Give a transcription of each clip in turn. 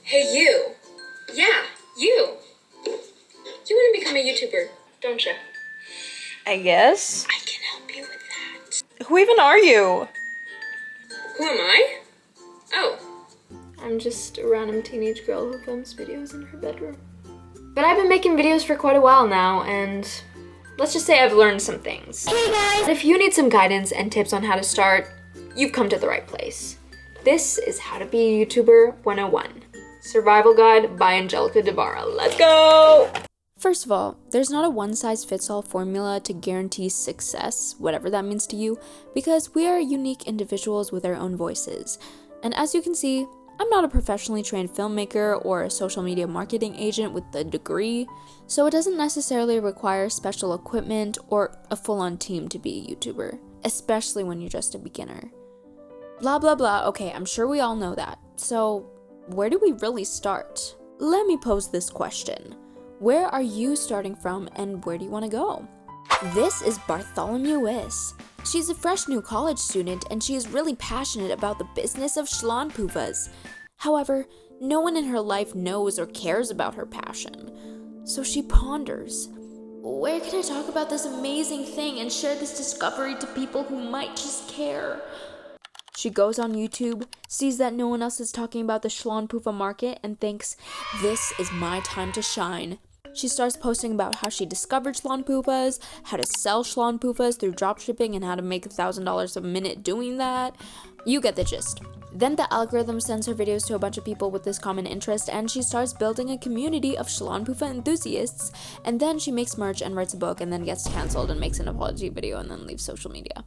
Hey, you. Yeah, you. You want to become a YouTuber, don't you? I guess. I can help you with that. Who even are you? Who am I? Oh. I'm just a random teenage girl who films videos in her bedroom. But I've been making videos for quite a while now, and let's just say I've learned some things. Hey guys! If you need some guidance and tips on how to start, you've come to the right place. This is How to Be a YouTuber 101. Survival Guide by Angelica Devara. Let's go! First of all, there's not a one-size-fits-all formula to guarantee success, whatever that means to you, because we are unique individuals with our own voices. And as you can see, I'm not a professionally trained filmmaker or a social media marketing agent with a degree, so it doesn't necessarily require special equipment or a full-on team to be a YouTuber, especially when you're just a beginner. Blah blah blah, okay, I'm sure we all know that. So, where do we really start? Let me pose this question. Where are you starting from and where do you want to go? This is Bartholomewess. She's a fresh new college student and she is really passionate about the business of schlonpoofas. However, no one in her life knows or cares about her passion. So she ponders, where can I talk about this amazing thing and share this discovery to people who might just care? She goes on YouTube, sees that no one else is talking about the schlonpoofa market, and thinks, this is my time to shine. She starts posting about how she discovered schlonpoofas, how to sell schlonpoofas through dropshipping, and how to make $1,000 a minute doing that. You get the gist. Then the algorithm sends her videos to a bunch of people with this common interest, and she starts building a community of schlonpoofa enthusiasts, and then she makes merch and writes a book, and then gets cancelled and makes an apology video, and then leaves social media.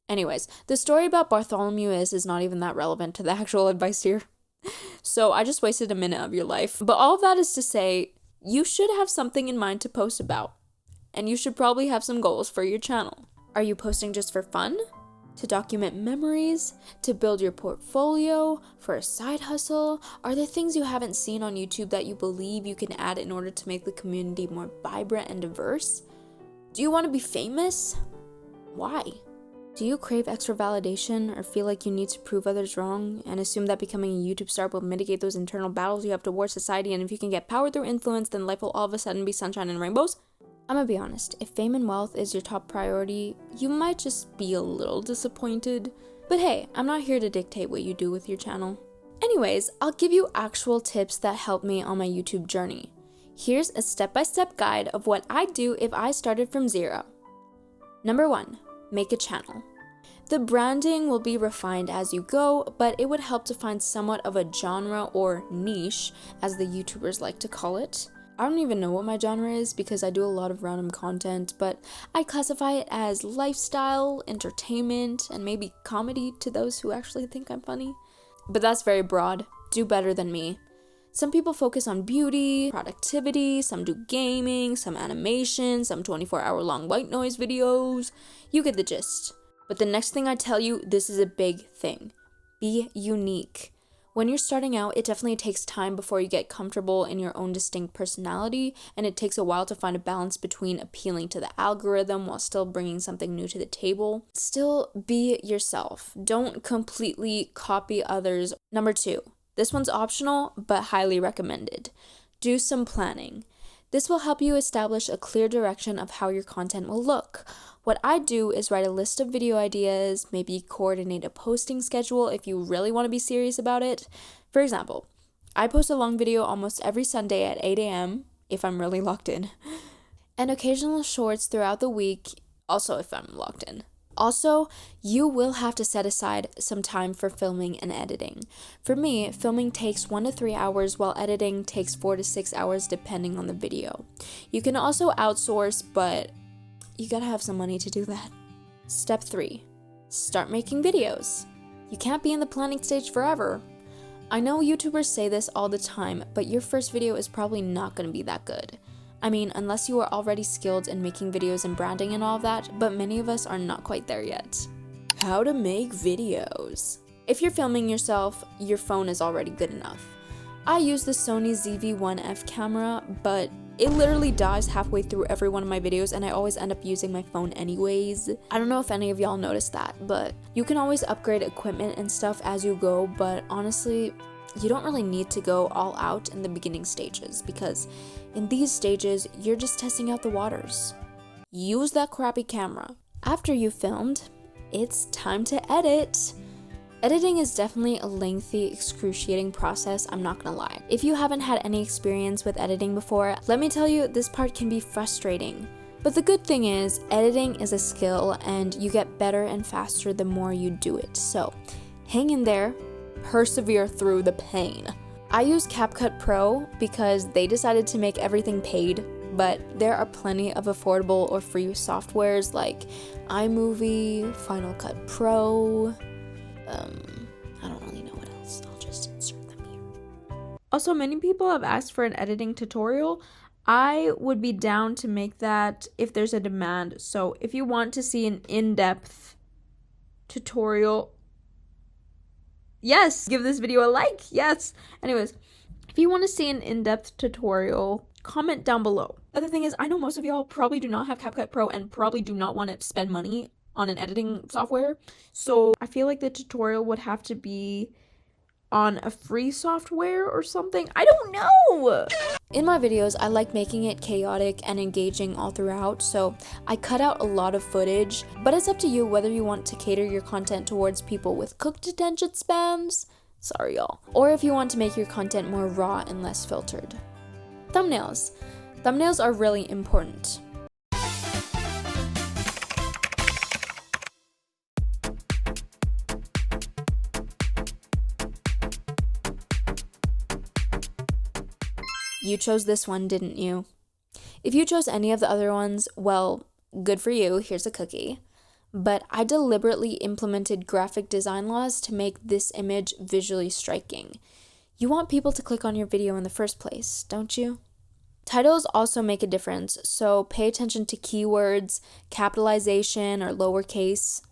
Anyways, the story about Bartholomewess is not even that relevant to the actual advice here. So I just wasted a minute of your life. But all of that is to say, you should have something in mind to post about. And you should probably have some goals for your channel. Are you posting just for fun? To document memories? To build your portfolio? For a side hustle? Are there things you haven't seen on YouTube that you believe you can add in order to make the community more vibrant and diverse? Do you want to be famous? Why? Do you crave extra validation or feel like you need to prove others wrong and assume that becoming a YouTube star will mitigate those internal battles you have towards society, and if you can get power through influence, then life will all of a sudden be sunshine and rainbows? I'm gonna be honest, if fame and wealth is your top priority, you might just be a little disappointed. But hey, I'm not here to dictate what you do with your channel. Anyways, I'll give you actual tips that helped me on my YouTube journey. Here's a step-by-step guide of what I'd do if I started from zero. Number 1. Make a channel. The branding will be refined as you go, but it would help to find somewhat of a genre or niche, as the YouTubers like to call it. I don't even know what my genre is because I do a lot of random content, but I classify it as lifestyle, entertainment, and maybe comedy to those who actually think I'm funny. But that's very broad. Do better than me. Some people focus on beauty, productivity, some do gaming, some animation, some 24-hour-long white noise videos. You get the gist. But the next thing I tell you, this is a big thing. Be unique. When you're starting out, it definitely takes time before you get comfortable in your own distinct personality, and it takes a while to find a balance between appealing to the algorithm while still bringing something new to the table. Still be yourself. Don't completely copy others. Number 2. This one's optional, but highly recommended. Do some planning. This will help you establish a clear direction of how your content will look. What I do is write a list of video ideas, maybe coordinate a posting schedule if you really want to be serious about it. For example, I post a long video almost every Sunday at 8 a.m. if I'm really locked in, and occasional shorts throughout the week, also if I'm locked in. Also, you will have to set aside some time for filming and editing. For me, filming takes 1 to 3 hours, while editing takes 4 to 6 hours depending on the video. You can also outsource, but you gotta have some money to do that. Step 3. Start making videos. You can't be in the planning stage forever. I know YouTubers say this all the time, but your first video is probably not gonna be that good. I mean, unless you are already skilled in making videos and branding and all of that, but many of us are not quite there yet. How to make videos. If you're filming yourself, your phone is already good enough. I use the Sony ZV-1F camera, but it literally dies halfway through every one of my videos, and I always end up using my phone anyways. I don't know if any of y'all noticed that, but you can always upgrade equipment and stuff as you go, but honestly, you don't really need to go all out in the beginning stages, because in these stages, you're just testing out the waters. Use that crappy camera. After you've filmed, it's time to edit. Editing is definitely a lengthy, excruciating process, I'm not gonna lie. If you haven't had any experience with editing before, let me tell you, this part can be frustrating. But the good thing is, editing is a skill and you get better and faster the more you do it. So, hang in there, persevere through the pain. I use CapCut Pro because they decided to make everything paid, but there are plenty of affordable or free softwares like iMovie, Final Cut Pro, I don't really know what else. I'll just insert them here. Also, many people have asked for an editing tutorial. I would be down to make that if there's a demand. So if you want to see an in-depth tutorial, yes, give this video a like, yes. Anyways, if you want to see an in-depth tutorial, comment down below. Other thing is, I know most of y'all probably do not have CapCut Pro and probably do not want to spend money on an editing software. So I feel like the tutorial would have to be on a free software or something. I don't know. In my videos, I like making it chaotic and engaging all throughout, so I cut out a lot of footage, but it's up to you whether you want to cater your content towards people with cooked attention spans, sorry y'all, or if you want to make your content more raw and less filtered. Thumbnails. Thumbnails are really important. You chose this one, didn't you? If you chose any of the other ones, well, good for you, here's a cookie. But I deliberately implemented graphic design laws to make this image visually striking. You want people to click on your video in the first place, don't you? Titles also make a difference, so pay attention to keywords, capitalization, or lowercase.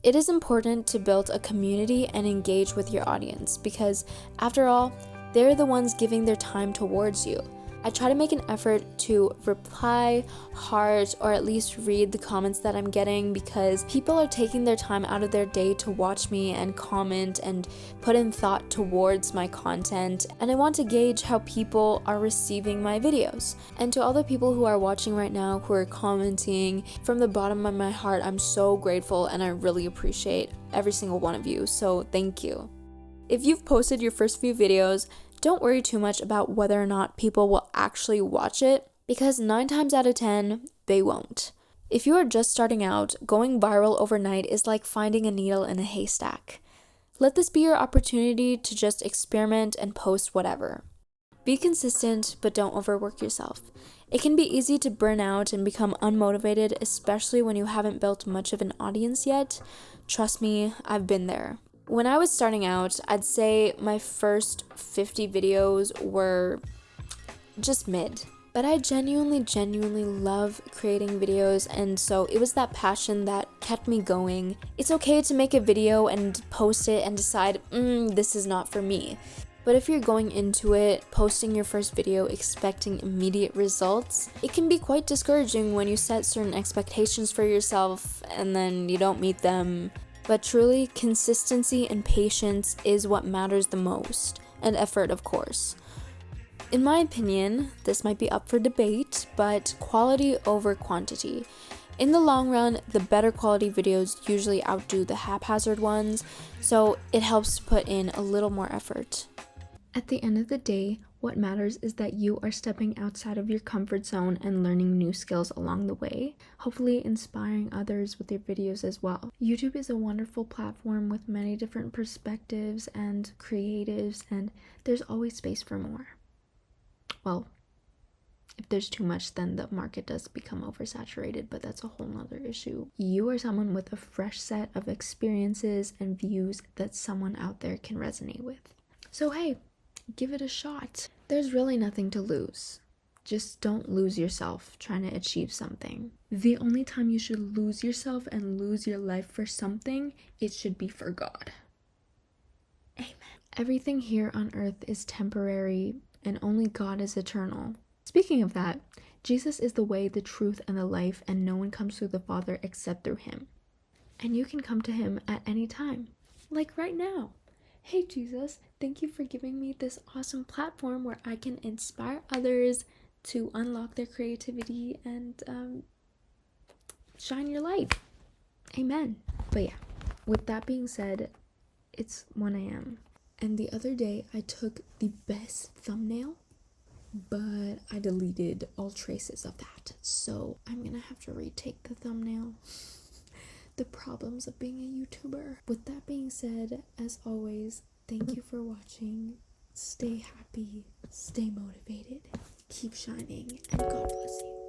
It is important to build a community and engage with your audience because, after all, they're the ones giving their time towards you. I try to make an effort to reply, heart, or at least read the comments that I'm getting because people are taking their time out of their day to watch me and comment and put in thought towards my content, and I want to gauge how people are receiving my videos. And to all the people who are watching right now who are commenting, from the bottom of my heart, I'm so grateful and I really appreciate every single one of you, so thank you. If you've posted your first few videos, don't worry too much about whether or not people will actually watch it, because 9 times out of 10, they won't. If you are just starting out, going viral overnight is like finding a needle in a haystack. Let this be your opportunity to just experiment and post whatever. Be consistent, but don't overwork yourself. It can be easy to burn out and become unmotivated, especially when you haven't built much of an audience yet. Trust me, I've been there. When I was starting out, I'd say my first 50 videos were just mid. But I genuinely love creating videos, and so it was that passion that kept me going. It's okay to make a video and post it and decide, this is not for me. But if you're going into it, posting your first video expecting immediate results, it can be quite discouraging when you set certain expectations for yourself and then you don't meet them. But truly, consistency and patience is what matters the most, and effort, of course. In my opinion, this might be up for debate, but quality over quantity. In the long run, the better quality videos usually outdo the haphazard ones, so it helps to put in a little more effort. At the end of the day, what matters is that you are stepping outside of your comfort zone and learning new skills along the way, hopefully inspiring others with your videos as well. YouTube is a wonderful platform with many different perspectives and creatives, and there's always space for more. Well, if there's too much, then the market does become oversaturated, but that's a whole nother issue. You are someone with a fresh set of experiences and views that someone out there can resonate with. So hey, give it a shot. There's really nothing to lose. Just don't lose yourself trying to achieve something. The only time you should lose yourself and lose your life for something, it should be for God. Amen. Everything here on earth is temporary and only God is eternal. Speaking of that, Jesus is the way, the truth, and the life, and no one comes through the Father except through him. And you can come to him at any time, like right now. Hey Jesus, Thank you for giving me this awesome platform where I can inspire others to unlock their creativity and shine your light. Amen. But yeah, with that being said, it's 1 a.m. And the other day I took the best thumbnail, but I deleted all traces of that. So I'm gonna have to retake the thumbnail. The problems of being a YouTuber. With that being said, as always, thank you for watching. Stay happy, stay motivated, keep shining, and God bless you.